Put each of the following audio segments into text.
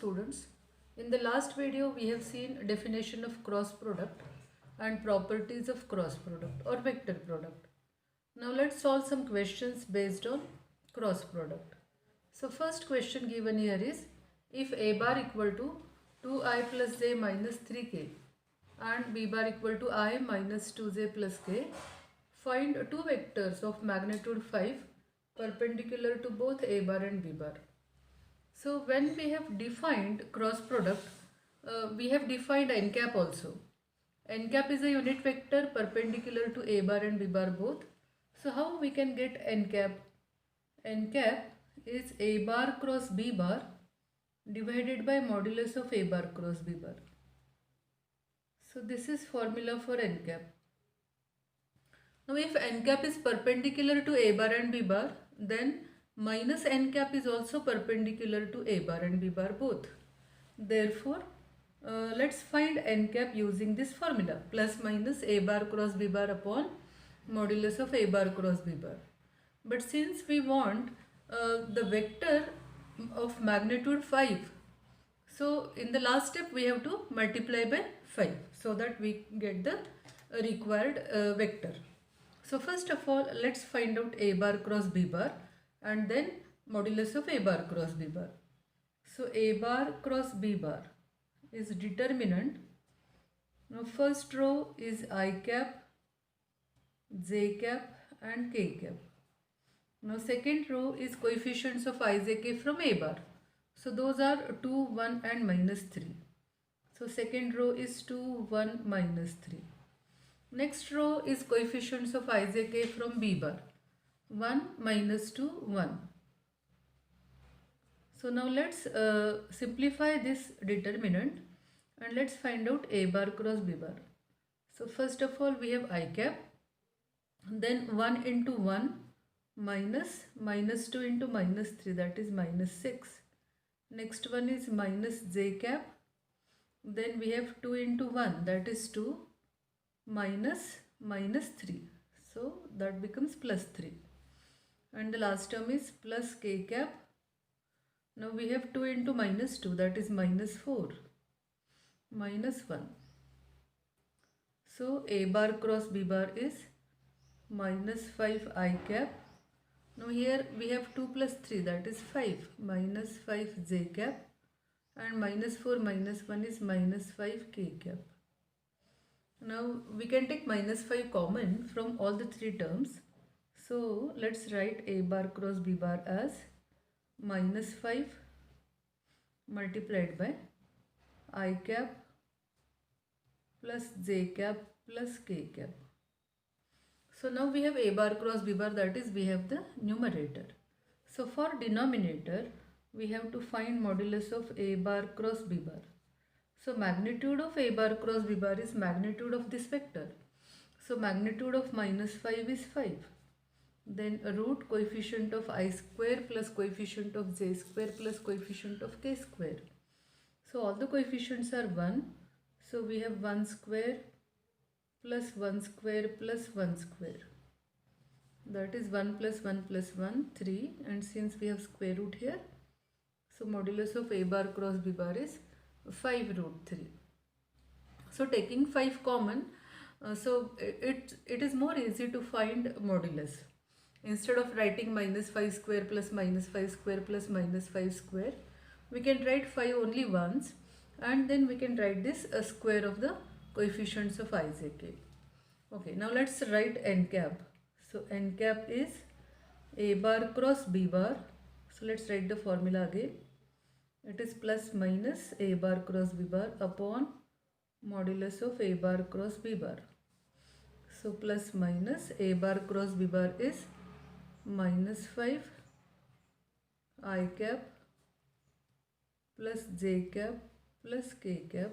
students. In the last video we have seen definition of cross product and properties of cross product or vector product. Now let's solve some questions based on cross product. So first question given here is, if a bar equal to 2i plus j minus 3k and b bar equal to I minus 2j plus k, find two vectors of magnitude 5 perpendicular to both a bar and b bar. So when we have defined cross product, we have defined n cap also. N cap is a unit vector perpendicular to a bar and b bar both. So how we can get n cap? N cap is a bar cross b bar divided by modulus of a bar cross b bar. So this is formula for n cap. Now if n cap is perpendicular to a bar and b bar, then minus n cap is also perpendicular to a bar and b bar both. Therefore, let's find n cap using this formula, plus minus a bar cross b bar upon modulus of a bar cross b bar. But since we want the vector of magnitude 5, so in the last step we have to multiply by 5 so that we get the required vector. So first of all, let's find out a bar cross b bar and then modulus of a bar cross b bar. So a bar cross b bar is determinant. Now first row is I cap, j cap and k cap. Now second row is coefficients of I, j, k from a bar. So those are 2, 1 and minus 3. So second row is 2, 1, minus 3. Next row is coefficients of I, j, k from b bar. 1, minus 2, 1. So now let's simplify this determinant and let's find out a bar cross b bar. So first of all we have I cap, then 1 into 1 minus 2 into minus 3, that is minus 6. Next one is minus j cap, then we have 2 into 1, that is 2, minus 3. So that becomes plus 3. And the last term is plus k cap. Now we have 2 into minus 2, that is minus 4, minus 1. So a bar cross b bar is minus 5 I cap. Now here we have 2 plus 3, that is 5, minus 5 j cap and minus 4 minus 1 is minus 5 k cap. Now we can take minus 5 common from all the three terms. So let's write a bar cross b bar as minus 5 multiplied by I cap plus j cap plus k cap. So now we have a bar cross b bar, that is we have the numerator. So for denominator we have to find modulus of a bar cross b bar. So magnitude of a bar cross b bar is magnitude of this vector. So magnitude of minus 5 is 5. Then root coefficient of I square plus coefficient of j square plus coefficient of k square. So all the coefficients are 1. So we have 1 square plus 1 square plus 1 square. That is 1 plus 1 plus 1, 3. And since we have square root here, so modulus of a bar cross b bar is 5 root 3. So taking 5 common, so it is more easy to find modulus. Instead of writing minus 5 square plus minus 5 square plus minus 5 square, we can write 5 only once and then we can write this a square of the coefficients of I, j, k. Okay, now let's write n cap. So n cap is a bar cross b bar. So let's write the formula again. It is plus minus a bar cross b bar upon modulus of a bar cross b bar. So plus minus a bar cross b bar is minus 5 I cap plus j cap plus k cap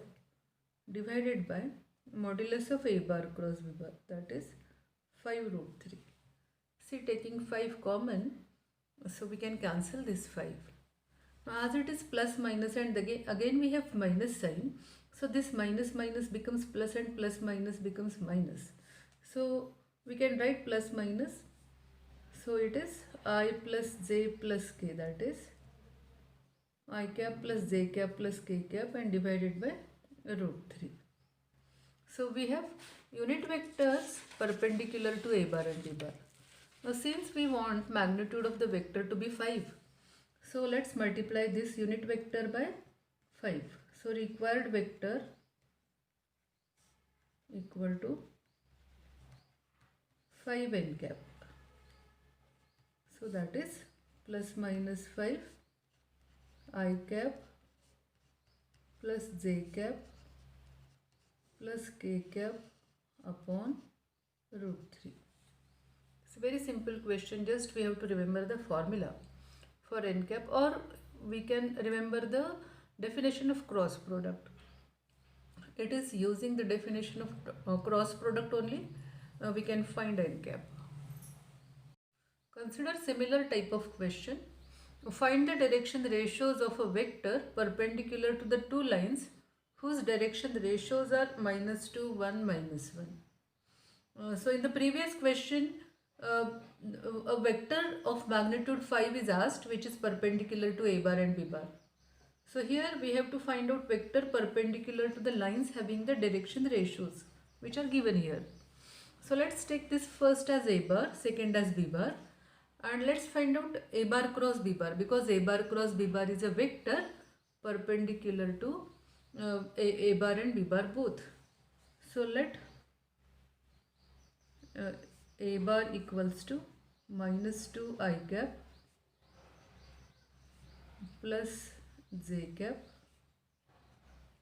divided by modulus of a bar cross b bar, that is 5 root 3. See, taking 5 common, so we can cancel this 5. Now as it is plus minus and again we have minus sign, so this minus minus becomes plus and plus minus becomes minus. So we can write plus minus. So it is I plus j plus k, that is I cap plus j cap plus k cap and divided by root 3. So we have unit vectors perpendicular to a bar and b bar. Now since we want magnitude of the vector to be 5, so let's multiply this unit vector by 5. So required vector equal to 5 n cap. So that is plus minus 5 I cap plus j cap plus k cap upon root 3. It's a very simple question, just we have to remember the formula for n cap, or we can remember the definition of cross product. It is using the definition of cross product only we can find n cap. Consider similar type of question. Find the direction ratios of a vector perpendicular to the two lines whose direction ratios are minus 2, 1, minus 1. So in the previous question, a vector of magnitude 5 is asked which is perpendicular to a bar and b bar. So here we have to find out vector perpendicular to the lines having the direction ratios which are given here. So let's take this first as a bar, second as b bar, and let's find out a bar cross b bar, because a bar cross b bar is a vector perpendicular to a bar and b bar both. So let a bar equals to minus 2 I cap plus j cap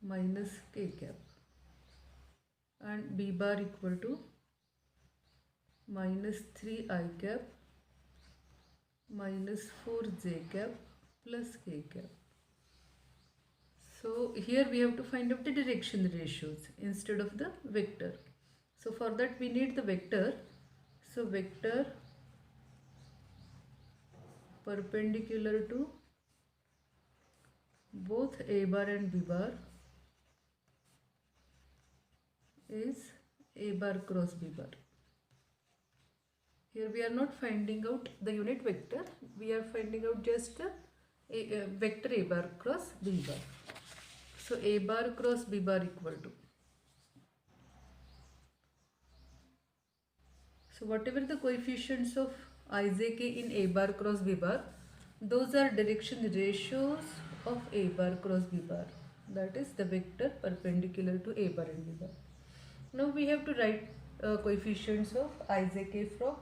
minus k cap, and b bar equal to minus 3 I cap minus 4 j cap plus k cap. So here we have to find out the direction ratios instead of the vector. So for that we need the vector. So vector perpendicular to both a bar and b bar is a bar cross b bar. Here we are not finding out the unit vector, we are finding out just the vector a bar cross b bar. So a bar cross b bar equal to, so whatever the coefficients of ijk in a bar cross b bar, those are direction ratios of a bar cross b bar, that is the vector perpendicular to a bar and b bar. Now we have to write coefficients of ijk from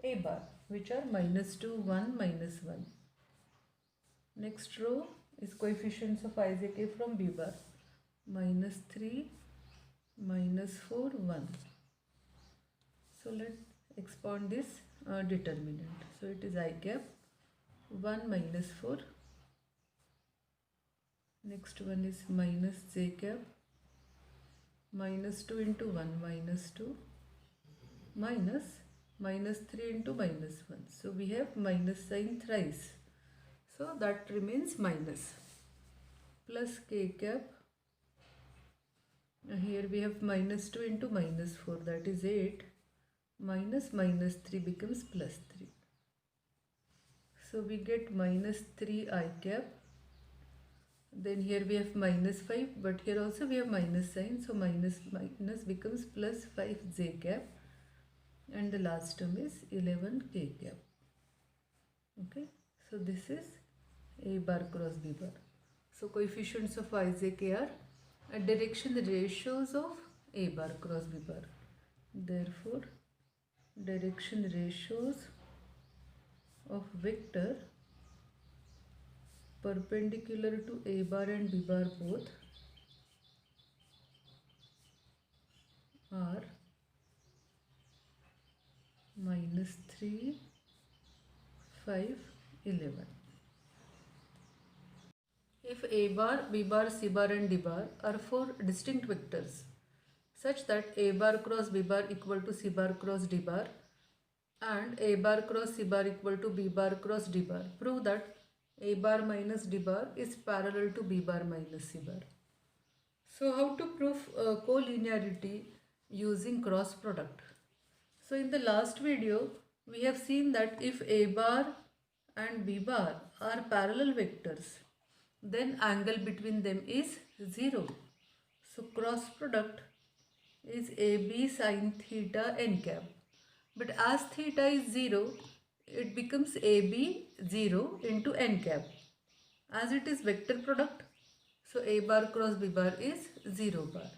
a bar, which are minus 2, 1, minus 1. Next row is coefficients of ijk from b bar, minus 3, minus 4, 1. So let's expand this determinant. So it is I cap 1 minus 4. Next one is minus j cap minus 2 into 1 minus 2 minus 3 into minus 1. So we have minus sign thrice. So that remains minus, plus k cap. Here we have minus 2 into minus 4, that is 8. Minus 3 becomes plus 3. So we get minus 3 I cap. Then here we have minus 5, but here also we have minus sign. So minus becomes plus 5 j cap. And the last term is 11 k cap. Okay. So this is a bar cross b bar. So coefficients of ijk are direction ratios of a bar cross b bar. Therefore, direction ratios of vector perpendicular to a bar and b bar both are minus 3, 5, 11. If a bar, b bar, c bar and d bar are four distinct vectors such that a bar cross b bar equal to c bar cross d bar and a bar cross c bar equal to b bar cross d bar, prove that a bar minus d bar is parallel to b bar minus c bar. So how to prove collinearity using cross product? So in the last video we have seen that if a bar and b bar are parallel vectors, then angle between them is 0. So cross product is AB sin theta n cap. But as theta is 0, it becomes AB 0 into n cap. As it is vector product, so A bar cross B bar is 0 bar.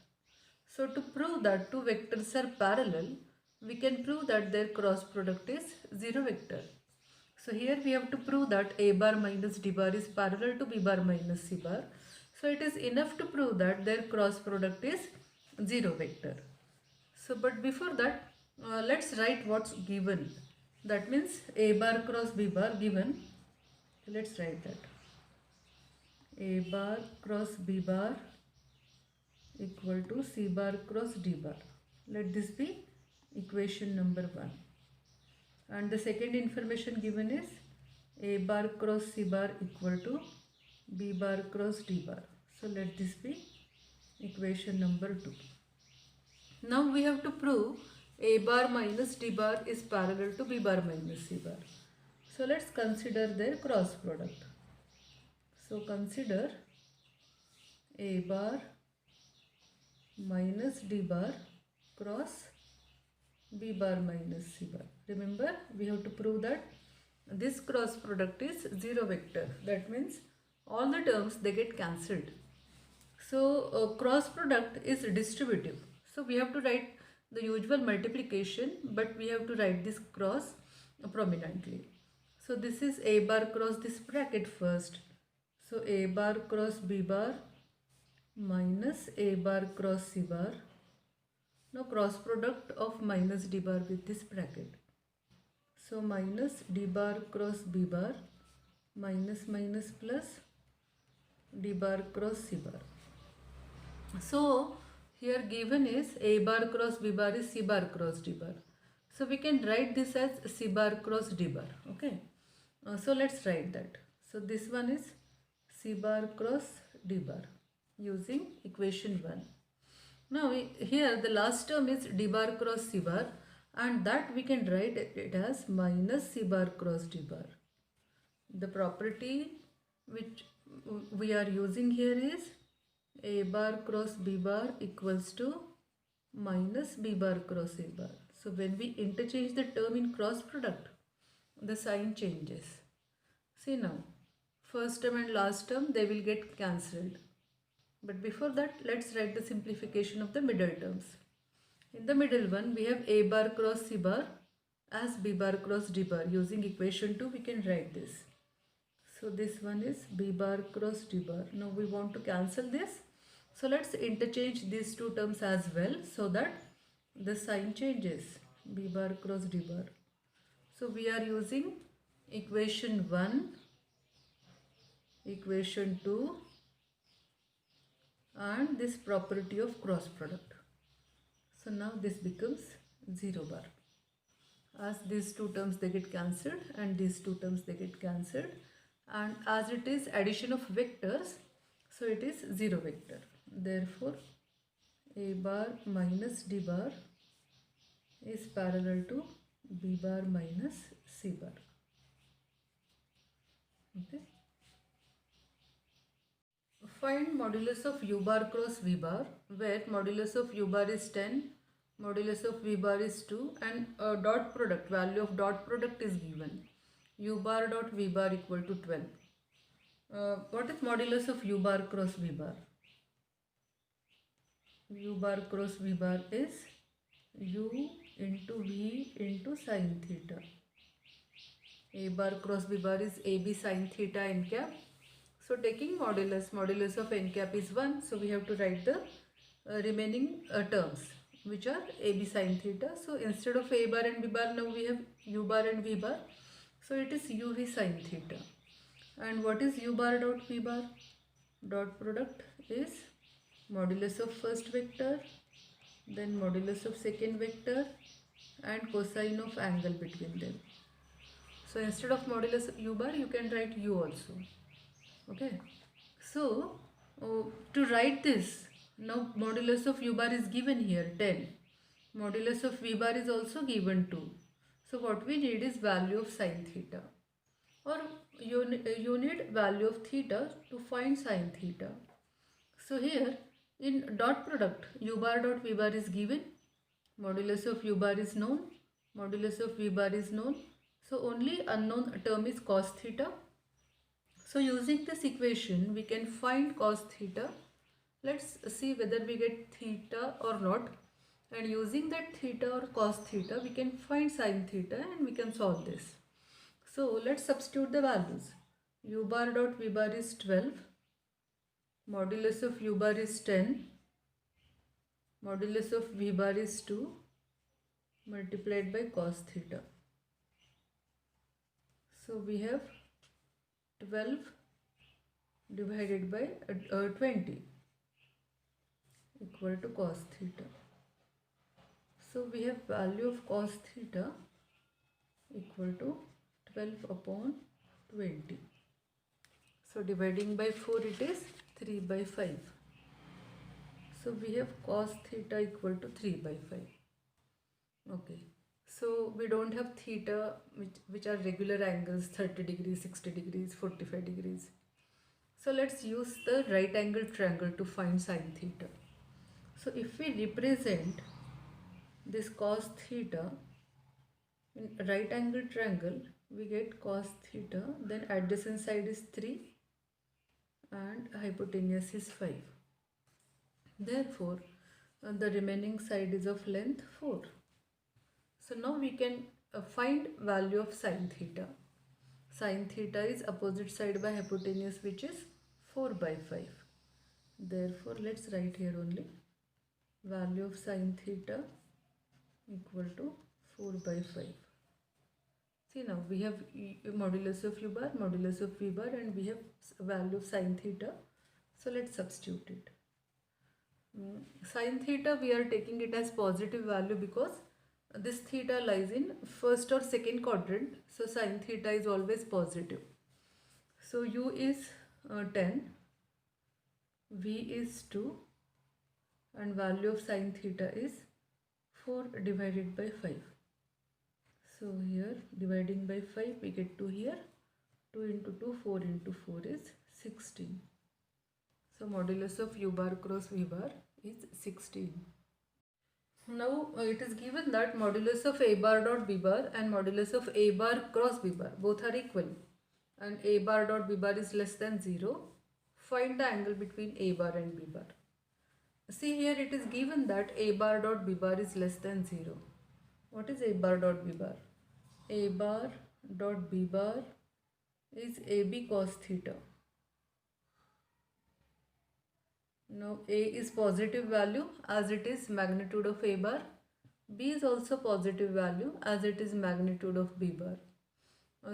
So to prove that two vectors are parallel, we can prove that their cross product is 0 vector. So here we have to prove that A bar minus D bar is parallel to B bar minus C bar. So it is enough to prove that their cross product is 0 vector. So but before that, let's write what's given. That means A bar cross B bar given. Let's write that. A bar cross B bar equal to C bar cross D bar. Let this be equation number 1. And the second information given is A bar cross C bar equal to B bar cross D bar. So let this be equation number 2. Now we have to prove A bar minus D bar is parallel to B bar minus C bar. So let's consider their cross product. So consider A bar minus D bar cross B bar minus C bar. Remember, we have to prove that this cross product is 0 vector. That means all the terms they get cancelled. So cross product is distributive. So we have to write the usual multiplication, but we have to write this cross prominently. So this is A bar cross this bracket first. So A bar cross B bar minus A bar cross C bar. Now cross product of minus D bar with this bracket. So minus D bar cross B bar minus minus plus D bar cross C bar. So here given is A bar cross B bar is C bar cross D bar. So we can write this as C bar cross D bar. Okay. So let's write that. So this one is C bar cross D bar using equation 1. Now here the last term is D bar cross C bar, and that we can write it as minus C bar cross D bar. The property which we are using here is A bar cross B bar equals to minus B bar cross A bar. So when we interchange the term in cross product, the sign changes. See now, first term and last term they will get cancelled. But before that, let's write the simplification of the middle terms. In the middle one, we have A bar cross C bar as B bar cross D bar. Using equation 2, we can write this. So this one is B bar cross D bar. Now we want to cancel this. So let's interchange these two terms as well so that the sign changes. B bar cross D bar. So we are using equation 1, equation 2, and this property of cross product. So now this becomes 0 bar. As these two terms they get cancelled and these two terms they get cancelled, and as it is addition of vectors, so it is 0 vector. Therefore A bar minus D bar is parallel to B bar minus C bar. Okay. Find modulus of U bar cross V bar, where modulus of U bar is 10, modulus of V bar is 2, and dot product, value of dot product is given. U bar dot V bar equal to 12. What is modulus of U bar cross V bar? U bar cross V bar is U into V into sin theta. A bar cross B bar is AB sin theta n cap. So taking modulus of n cap is 1. So we have to write the remaining terms, which are AB sin theta. So instead of A bar and B bar, now we have U bar and V bar. So it is UV sin theta. And what is U bar dot V bar? Dot product is modulus of first vector, then modulus of second vector, and cosine of angle between them. So instead of modulus U bar, you can write U also. Okay. So to write this, now modulus of U bar is given here 10. Modulus of V bar is also given 2. So what we need is value of sin theta. or you need value of theta to find sine theta. So here in dot product, u bar dot v bar is given, modulus of u bar is known, modulus of v bar is known. So only unknown term is cos theta. So using this equation we can find cos theta. Let's see whether we get theta or not. And using that theta or cos theta we can find sine theta and we can solve this. So let's substitute the values. U bar dot v bar is 12. Modulus of u bar is 10. Modulus of v bar is 2 multiplied by cos theta. So we have 12 divided by 20 equal to cos theta. So we have value of cos theta equal to 12 upon 20. So dividing by 4 it is 3 by 5. So we have cos theta equal to 3 by 5. Okay. So we don't have theta which are regular angles, 30 degrees, 60 degrees, 45 degrees. So let's use the right angle triangle to find sine theta. So if we represent this cos theta in right angle triangle, we get cos theta, then adjacent side is 3 and hypotenuse is 5. Therefore, the remaining side is of length 4. So now we can find value of sine theta. Sine theta is opposite side by hypotenuse, which is 4 by 5. Therefore, let's write here only value of sine theta equal to 4 by 5. See, now we have modulus of u bar, modulus of v bar, and we have value of sine theta. So let's substitute it. Sine theta, we are taking it as positive value because this theta lies in first or second quadrant. So sine theta is always positive. So u is 10, v is 2, and value of sine theta is 4 divided by 5. So here dividing by 5 we get 2 here. 2 into 2, 4 into 4 is 16. So modulus of u bar cross v bar is 16. Now it is given that modulus of a bar dot b bar and modulus of a bar cross b bar both are equal and a bar dot b bar is less than 0. Find the angle between a bar and b bar. See, here it is given that a bar dot b bar is less than 0. What is a bar dot b bar? A bar dot b bar is ab cos theta. Now a is positive value as it is magnitude of a bar. B is also positive value as it is magnitude of b bar.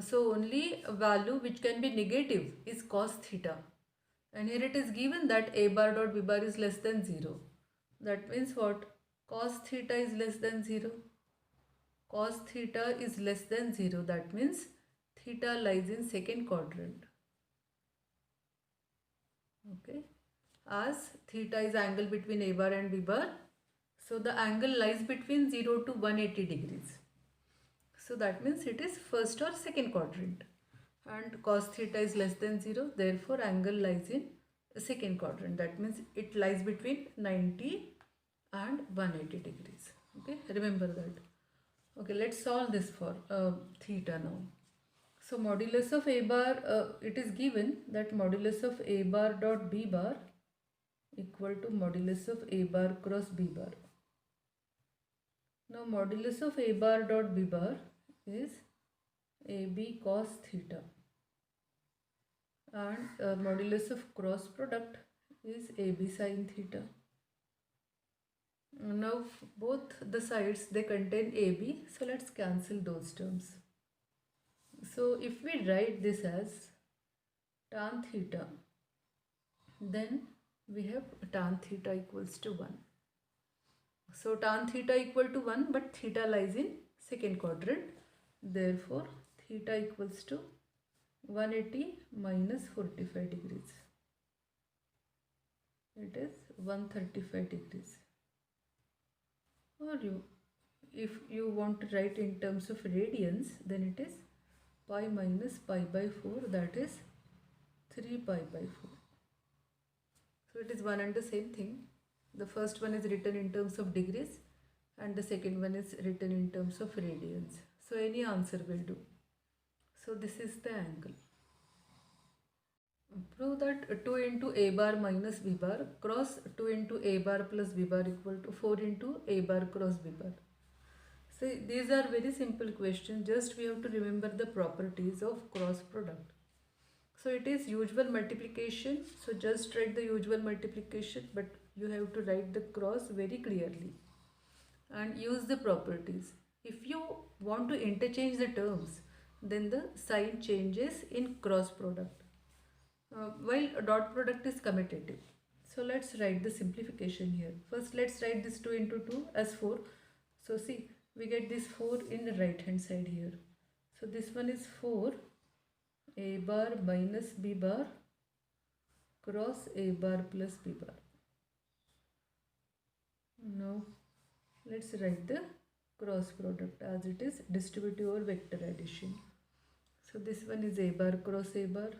So only a value which can be negative is cos theta. And here it is given that a bar dot b bar is less than 0. That means what? Cos theta is less than 0. Cos theta is less than 0. That means theta lies in second quadrant. Okay. As theta is angle between a bar and b bar, so the angle lies between 0 to 180 degrees. So that means it is first or second quadrant, and cos theta is less than 0, therefore angle lies in second quadrant. That means it lies between 90 and 180 degrees. Okay, remember that. Okay, let's solve this for theta now. So modulus of a bar, it is given that modulus of a bar dot b bar equal to modulus of a bar cross b bar. Now modulus of a bar dot b bar is ab cos theta, and modulus of cross product is ab sin theta. Now both the sides they contain ab, so let's cancel those terms. So if we write this as tan theta, then we have tan theta equals to 1. So tan theta equal to 1, but theta lies in second quadrant. Therefore theta equals to 180 minus 45 degrees. It is 135 degrees. Or if you want to write in terms of radians, then it is pi minus pi by 4, that is 3 pi by 4. So it is one and the same thing. The first one is written in terms of degrees and the second one is written in terms of radians. So any answer will do. So this is the angle. Prove that 2 into a bar minus b bar cross 2 into a bar plus b bar equal to 4 into a bar cross b bar. See, these are very simple questions. Just we have to remember the properties of cross product. So it is usual multiplication. So just write the usual multiplication, but you have to write the cross very clearly and use the properties. If you want to interchange the terms, then the sign changes in cross product. While a dot product is commutative. So let's write the simplification here. First let's write this 2 into 2 as 4. So see, we get this 4 in the right hand side here. So this one is 4 a bar minus b bar cross a bar plus b bar. Now let's write the cross product as it is distributive or vector addition. So this one is a bar cross a bar.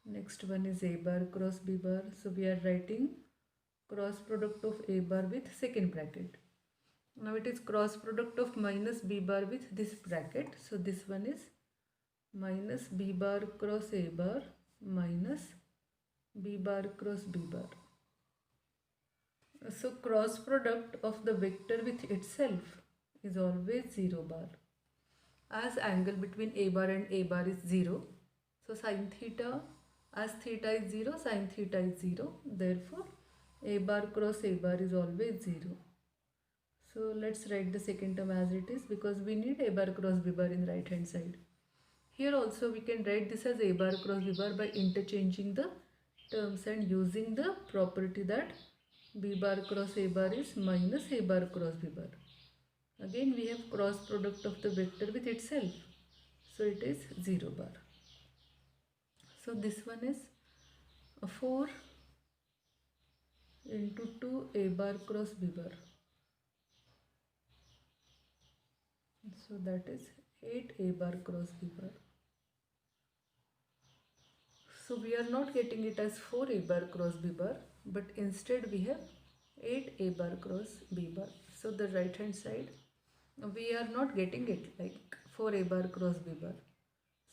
Next one is a bar cross b bar. So we are writing cross product of a bar with second bracket. Now it is cross product of minus b bar with this bracket. So this one is minus b bar cross a bar minus b bar cross b bar. So cross product of the vector with itself is always 0 bar. As angle between a bar and a bar is 0, so sin theta, as theta is 0, sin theta is 0. Therefore, a bar cross a bar is always 0. So let's write the second term as it is because we need a bar cross b bar in right hand side. Here also we can write this as a bar cross b bar by interchanging the terms and using the property that b bar cross a bar is minus a bar cross b bar. Again we have cross product of the vector with itself. So it is 0 bar. So this one is 4 into 2 a bar cross b bar. So that is 8 a bar cross b bar. So we are not getting it as 4 a bar cross b bar, but instead we have 8 a bar cross b bar. So the right hand side we are not getting it like 4 a bar cross b bar.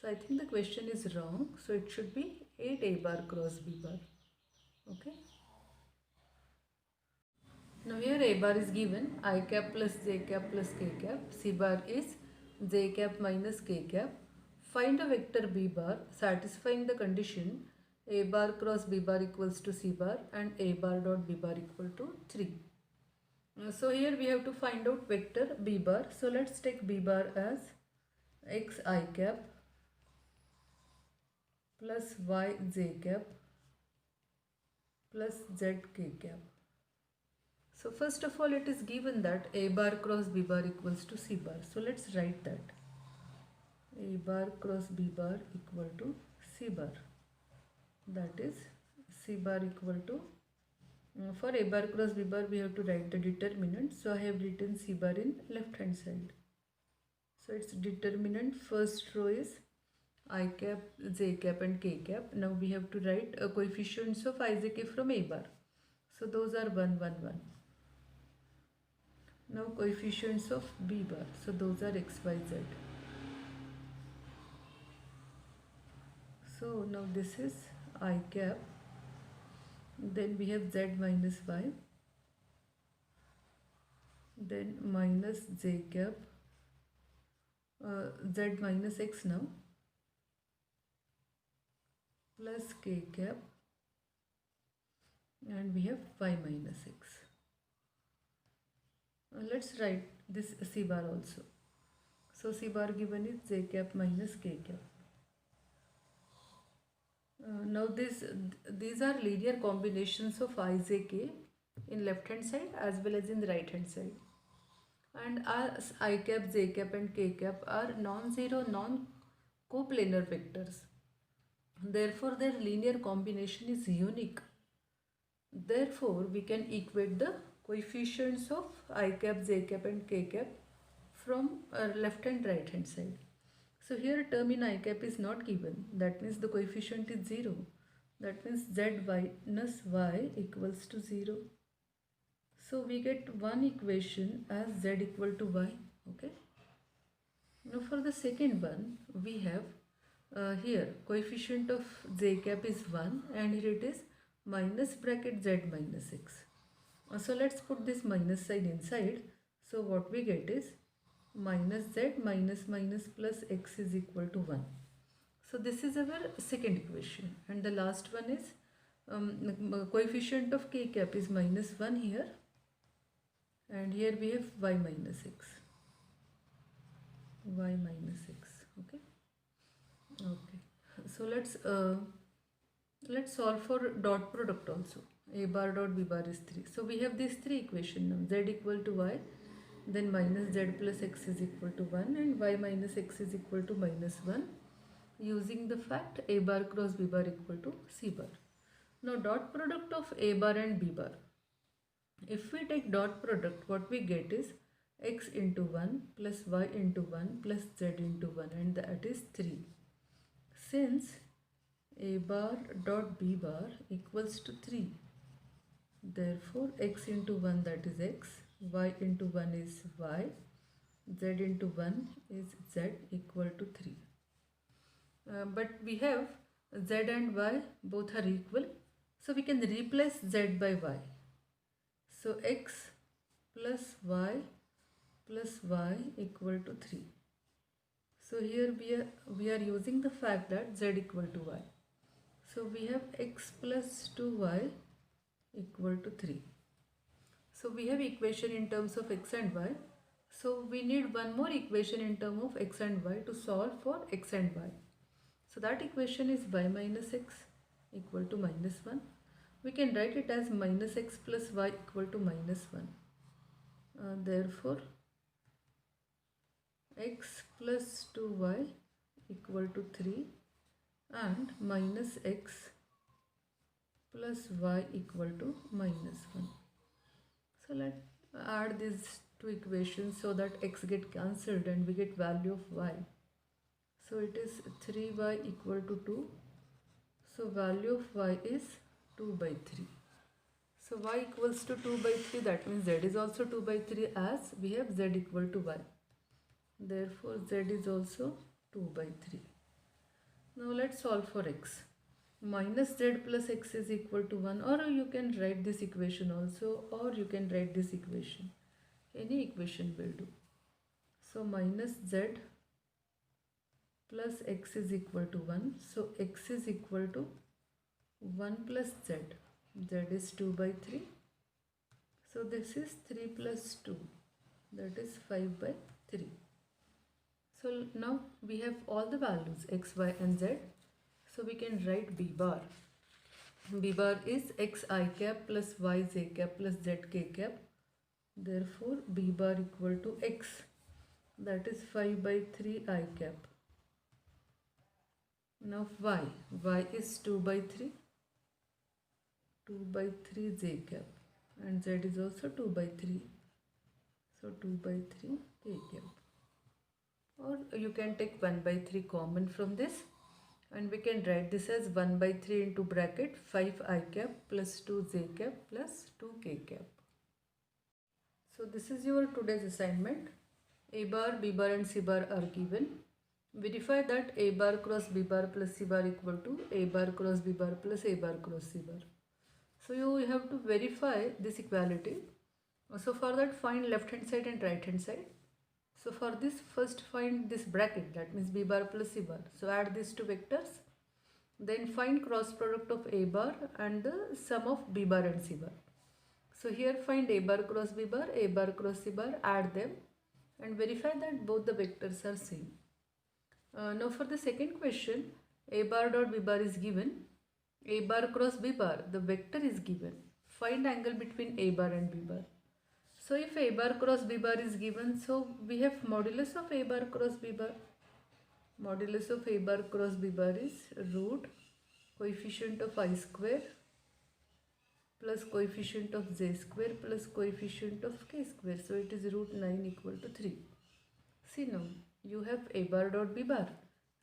So I think the question is wrong. So it should be 8 a bar cross b bar. Okay. Now here a bar is given I cap plus j cap plus k cap. C bar is j cap minus k cap. Find a vector b bar satisfying the condition a bar cross b bar equals to c bar and a bar dot b bar equal to 3. So here we have to find out vector b bar. So let's take b bar as x I cap plus y j cap plus z k cap. So first of all it is given that a bar cross b bar equals to c bar. So let's write that a bar cross b bar equal to c bar. That is c bar equal to for a bar cross b bar we have to write the determinant. So I have written c bar in left hand side. So its determinant first row is I cap, j cap and k cap. Now we have to write coefficients of I, j, k from a bar. So those are 1, 1, 1. Now coefficients of b bar. So those are x, y, z. So now this is I cap. Then we have z minus y. Then minus j cap. Z minus x now. Plus k cap. And we have y minus x. Let's write this c bar also. So c bar given is j cap minus k cap. Now these are linear combinations of I, j, k in left hand side as well as in the right hand side. And as I cap, j cap and k cap are non-zero, non-coplanar vectors. Therefore their linear combination is unique. Therefore we can equate the coefficients of I cap, j cap and k cap from left and right hand side. So here term in I cap is not given. That means the coefficient is 0. That means z minus y equals to 0. So we get one equation as z equal to y. Okay. Now for the second one, we have here coefficient of j cap is 1 and here it is minus bracket z minus x. So let's put this minus sign inside. So what we get is minus z minus minus plus x is equal to 1. So this is our second equation, and the last one is coefficient of k cap is minus 1 here, and here we have y minus x. Y minus x. Okay. So let's solve for dot product also. A bar dot b bar is 3. So we have these three equations now. Z equal to y, then minus z plus x is equal to 1, and y minus x is equal to minus 1, using the fact a bar cross b bar equal to c bar. Now dot product of a bar and b bar. If we take dot product, what we get is x into 1 plus y into 1 plus z into 1, and that is 3. Since a bar dot b bar equals to 3, therefore x into 1 that is x, y into 1 is y, z into 1 is z equal to 3. But we have z and y both are equal, so we can replace z by y. So x plus y equal to 3. So here we are using the fact that z equal to y. So we have x plus 2y equal to 3. So we have equation in terms of x and y. So we need one more equation in terms of x and y to solve for x and y. So that equation is y minus x equal to minus 1. We can write it as minus x plus y equal to minus 1. Therefore, x plus 2y equal to 3 and minus x plus y equal to minus 1. So let's add these two equations so that x get cancelled and we get value of y. So it is 3y equal to 2. So value of y is 2 by 3. So y equals to 2 by 3, that means z is also 2 by 3 as we have z equal to y. Therefore z is also 2 by 3. Now let's solve for x. Minus z plus x is equal to 1, or you can write this equation also, or you can write this equation. Any equation will do. So minus z plus x is equal to 1. So x is equal to 1 plus z. Z is 2 by 3. So this is 3 plus 2. That is 5 by 3. So now we have all the values x, y and z. So we can write b bar. B bar is x I cap plus y j cap plus z k cap. Therefore b bar equal to x. That is 5 by 3 I cap. Now y is 2 by 3. 2 by 3 j cap, and z is also 2 by 3. So 2 by 3 k cap. Or you can take 1 by 3 common from this, and we can write this as 1 by 3 into bracket 5 I cap plus 2 j cap plus 2 k cap. So this is your today's assignment. A bar, b bar and c bar are given. Verify that a bar cross b bar plus c bar equal to a bar cross b bar plus a bar cross c bar. So you have to verify this equality. So for that, find left hand side and right hand side. So for this, first find this bracket, that means b bar plus c bar. So add these two vectors. Then find cross product of a bar and the sum of b bar and c bar. So here find a bar cross b bar, a bar cross c bar, add them and verify that both the vectors are same. Now for the second question, a bar dot b bar is given. A bar cross b bar, the vector is given. Find angle between a bar and b bar. So if a bar cross b bar is given, so we have modulus of a bar cross b bar. Modulus of a bar cross b bar is root coefficient of I square plus coefficient of j square plus coefficient of k square. So it is root 9 equal to 3. See now, you have a bar dot b bar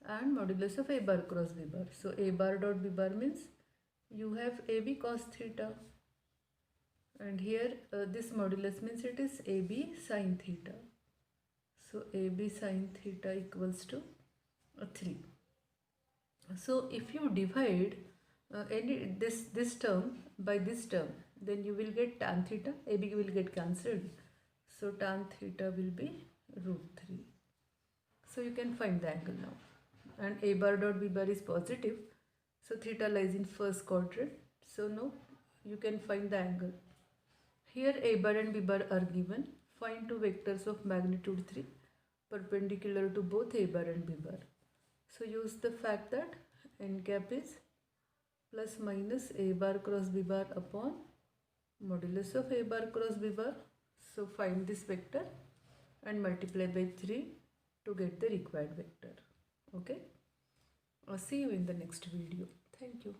and modulus of a bar cross b bar. So a bar dot b bar means you have ab cos theta, and here this modulus means it is ab sin theta. So ab sin theta equals to 3. So if you divide this term by this term, then you will get tan theta, ab will get cancelled. So tan theta will be root 3. So you can find the angle now. And a bar dot b bar is positive. So theta lies in first quadrant. So now you can find the angle. Here a bar and b bar are given. Find two vectors of magnitude 3 perpendicular to both a bar and b bar. So use the fact that n cap is plus minus a bar cross b bar upon modulus of a bar cross b bar. So find this vector and multiply by 3 to get the required vector. Okay. I'll see you in the next video. Thank you.